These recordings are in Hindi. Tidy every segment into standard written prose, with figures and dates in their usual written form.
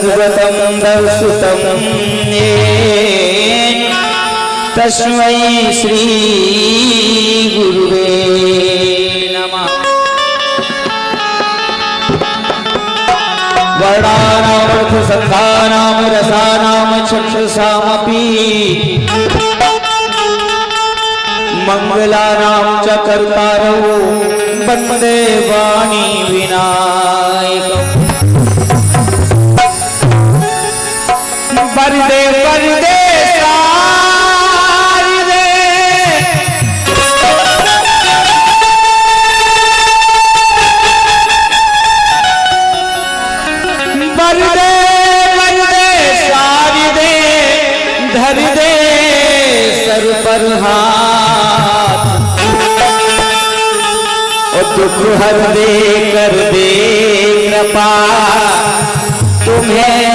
सद्गतं दर्शितं येन तस्मै श्री गुरुवे नमः। वर्णानामर्थसन्धानां रसानां चक्षुषामपि मंगलानां च कर्तारौ वन्दे वाणी विनायकम्। वरदे वरदे सारदे वरदे वरदे सारदे धर दे सर पर हाथ और दुख हर दे कर दे कृपा तुम्हें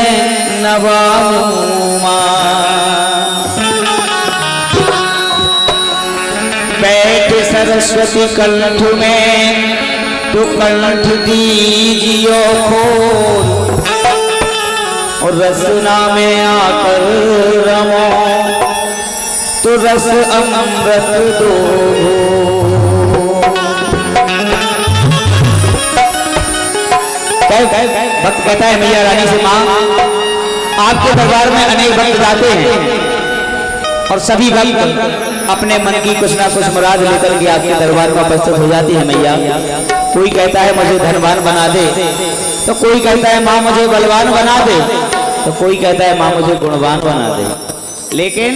नवाऊं बैठ सरस्वती कंठ में तो कंठ दीजियो खोल और रसना में आकर रमो तो रस अमृत दो। भक्त कहता है मैया रानी से मां आपके दरबार में अनेक भक्त जाते हैं और सभी भक्त अपने मन की कुछ ना कुछ मुराद लेकर के आपके दरबार में उपस्थित हो जाती है मैया। कोई कहता है मुझे धनवान बना दे तो कोई कहता है मां मुझे बलवान बना दे तो कोई कहता है मां मुझे गुणवान बना दे। लेकिन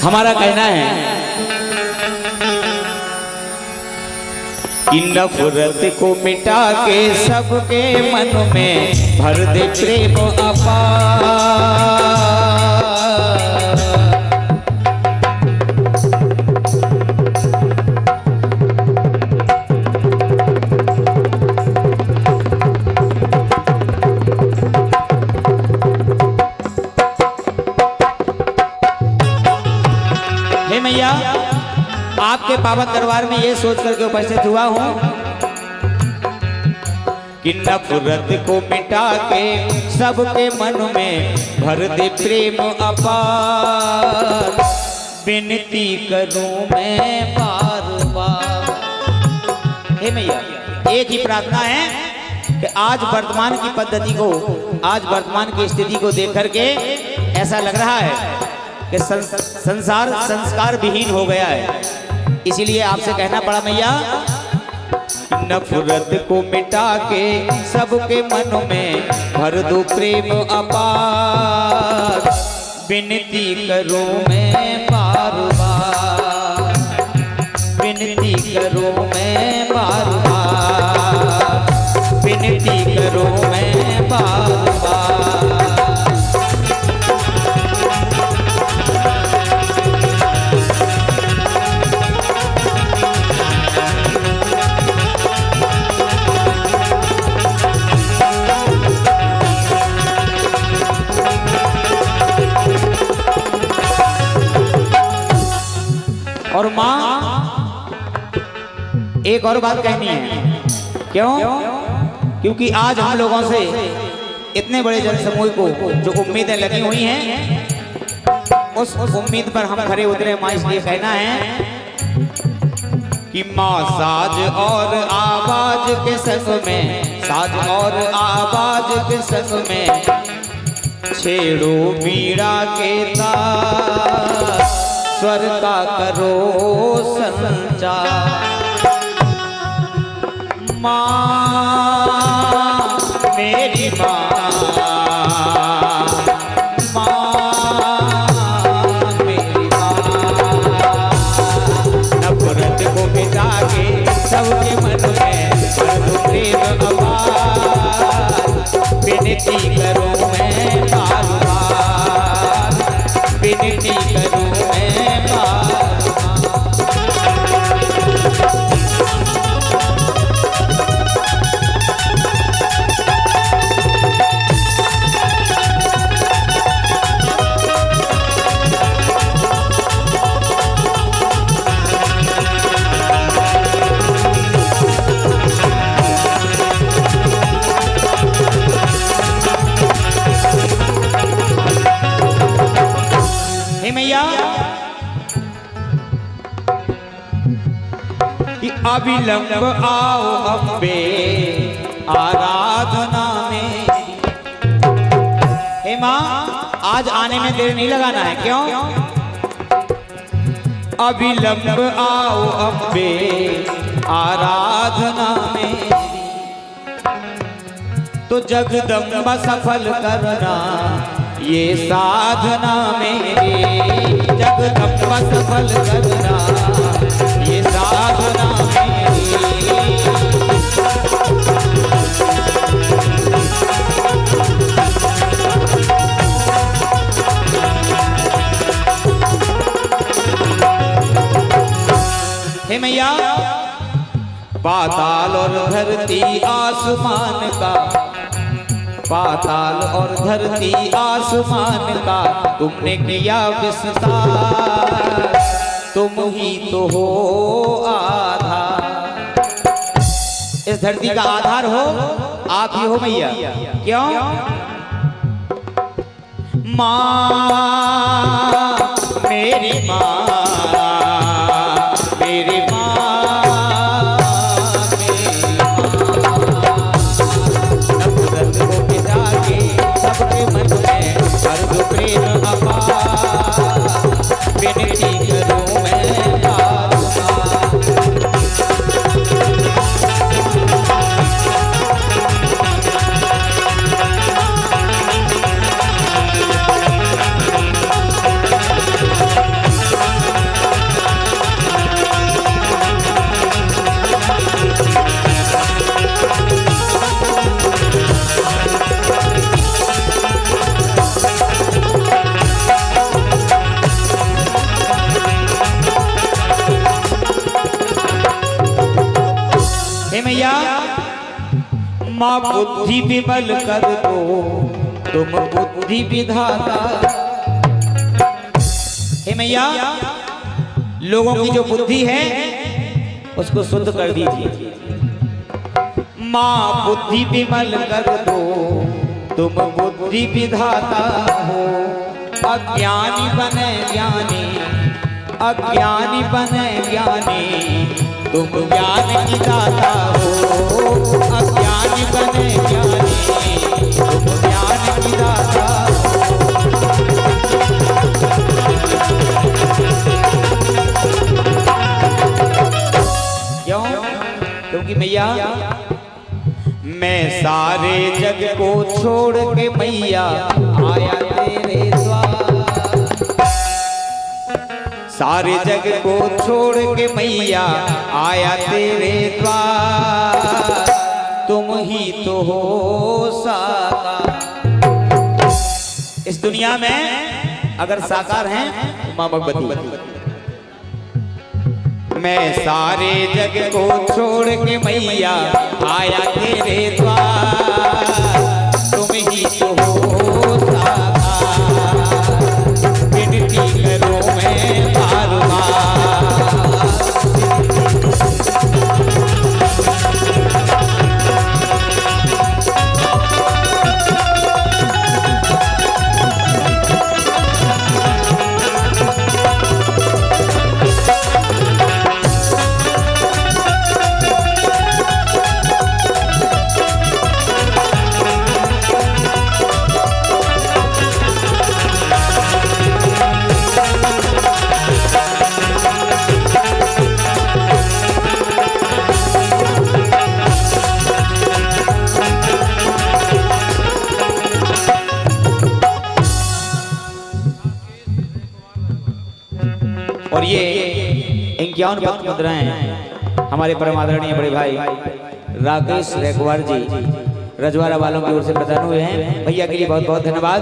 हमारा कहना है कि नफरत को मिटा के सबके मन में भर दे प्रेम अपार। हे मैया आपके पावन दरबार में ये सोच करके उपस्थित हुआ हूं कि नफरत को मिटा के सबके मन में भर दे प्रेम अपार। विनती करूं मैं बार बार। हे मैया एक ही प्रार्थना है कि आज वर्तमान की पद्धति को आज वर्तमान की स्थिति को देख करके ऐसा लग रहा है कि संसार संस्कार विहीन हो गया है। इसीलिए आपसे कहना पड़ा मैया नफरत को मिटा के सबके मन में भर दो प्रेम अपार। विनती करूं मैं बार बार। विनती करूं मैं बार बार। विनती करूं मैं बार बार। और मां एक और बात कहनी है। क्यों? क्योंकि आज हम लोगों से इतने बड़े जनसमूह को जो उम्मीदें लगी हुई हैं उस उम्मीद पर हम खरे उतरे मां। इसलिए कहना है कि मां साज और आवाज के संग में साज और आवाज के संग में छेड़ो बीड़ा के तार। स्वर का करो संचार। माँ मेरी माँ मेरी माँ नफरत को मिटा के सबके मन में भर दो प्रेम अपार। विनती करूं मैं बार बार। विनती करूं अविलंब आओ अम्बे आराधना में। हे माँ, आज आने में देर नहीं लगाना है। क्यों? अविलंब आओ अम्बे आराधना में, तो जगदम्बा सफल करना ये साधना मेरी। जगदम्बा सफल करना ये साधना मेरी। हे मैया, पाताल और धरती आसमान का, पाताल और धरती आसमान का तुमने किया विस्तार, तुम ही तो हो आधार। इस धरती का आधार हो आप ही हो मैया। क्यों? माँ मेरी माँ, मेरी माँ, सबके मन में अर्ध प्रेम अपार, विनती करूं मैं बारंबार। मैया, माँ बुद्धि विमल कर दो, तुम बुद्धि विधाता। हे मैया, लोगों की जो बुद्धि है उसको शुद्ध कर दीजिए। माँ बुद्धि विमल कर दो, तुम बुद्धि विधाता हो। अज्ञानी बने ज्ञानी, अज्ञानी बने ज्ञानी, तुम ज्ञान की दाता हो। अज्ञानी बने ज्ञानी, तुम ज्ञान की दाता हो। क्यों? क्योंकि मैया, मैं सारे जग को छोड़ के मैया आया तेरे द्वार। सारे जग को छोड़ के मैया आया तेरे द्वार, तुम ही तो हो साकार। इस दुनिया में अगर साकार हैं तो माँ भगवती। मैं सारे जग को छोड़ के मैया आया तेरे द्वार, तुम ही तो हो साकार, विनती करूं मैं बार बार। और ये 51 भक्त मुद्राएं हमारे परम आदरणीय बड़े भाई राकेश रेखवार जी रजवाड़ा वालों की ओर से प्रदान हुए हैं। भैया के लिए बहुत बहुत धन्यवाद।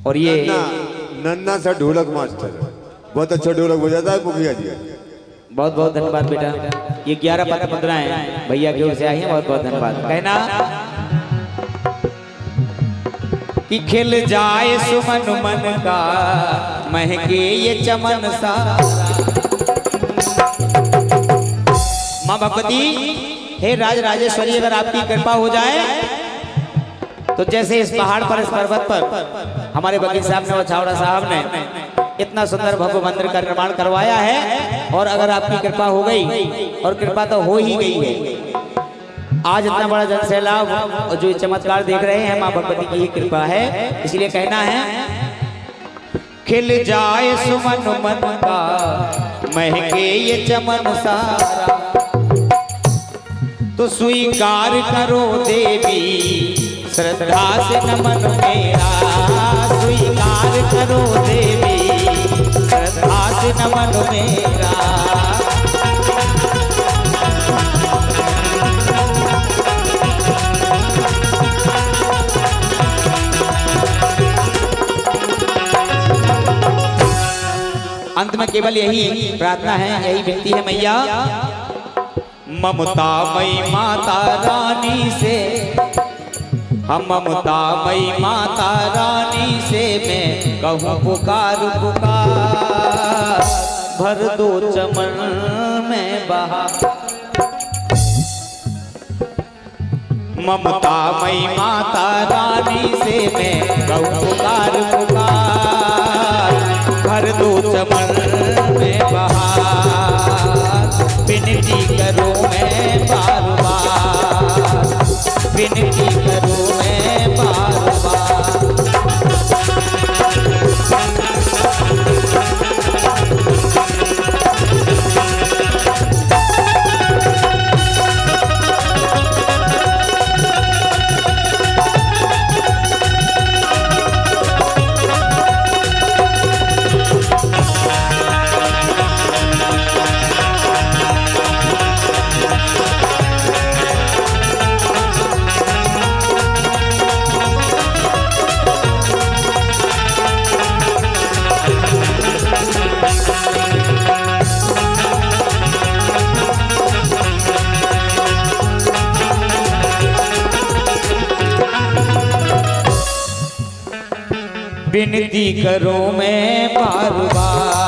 और ये नन्ना सा ढोलक मास्टर बहुत अच्छा ढोलक बजाता है मुखिया जी। बहुत बहुत धन्यवाद बेटा। ये 11 पत्र मुद्राएं भैया की ओर से आई हैं। बहुत बहुत धन्यवाद। कहना कि खिल जाए सुमन मन का महके ये चमन सा। माँ भगवती, हे राज राजेश्वरी, अगर आपकी कृपा हो जाए तो जैसे इस पहाड़ पर, इस पर्वत पर हमारे वकील साहब ने और छावड़ा साहब ने इतना सुंदर भव्य मंदिर का निर्माण करवाया है। और अगर आपकी कृपा हो गई, और कृपा तो हो ही गई है, आज इतना बड़ा जन सैलाब और जो चमत्कार देख रहे हैं माँ भगवती की ही कृपा है। इसलिए कहना है, खिल जाए सुमन मन का महके ये चमन सारा, तो स्वीकार करो देवी श्रद्धा से नमन मेरा, स्वीकार करो देवी श्रद्धा से नमन मेरा। अंत में केवल यही प्रार्थना है, यही विनती है मैया, ममता मई माता रानी से, हम ममता मई माता रानी से मैं कहूँ पुकार पुकार, भर दो चमन में बहार। ममता मई माता रानी से मैं कहूँ पुकार पुकार, भर दो चमन में बहार। विनती करो मैं बार बार, विनती करो मैं बार बार। विनती करो मैं बार बार,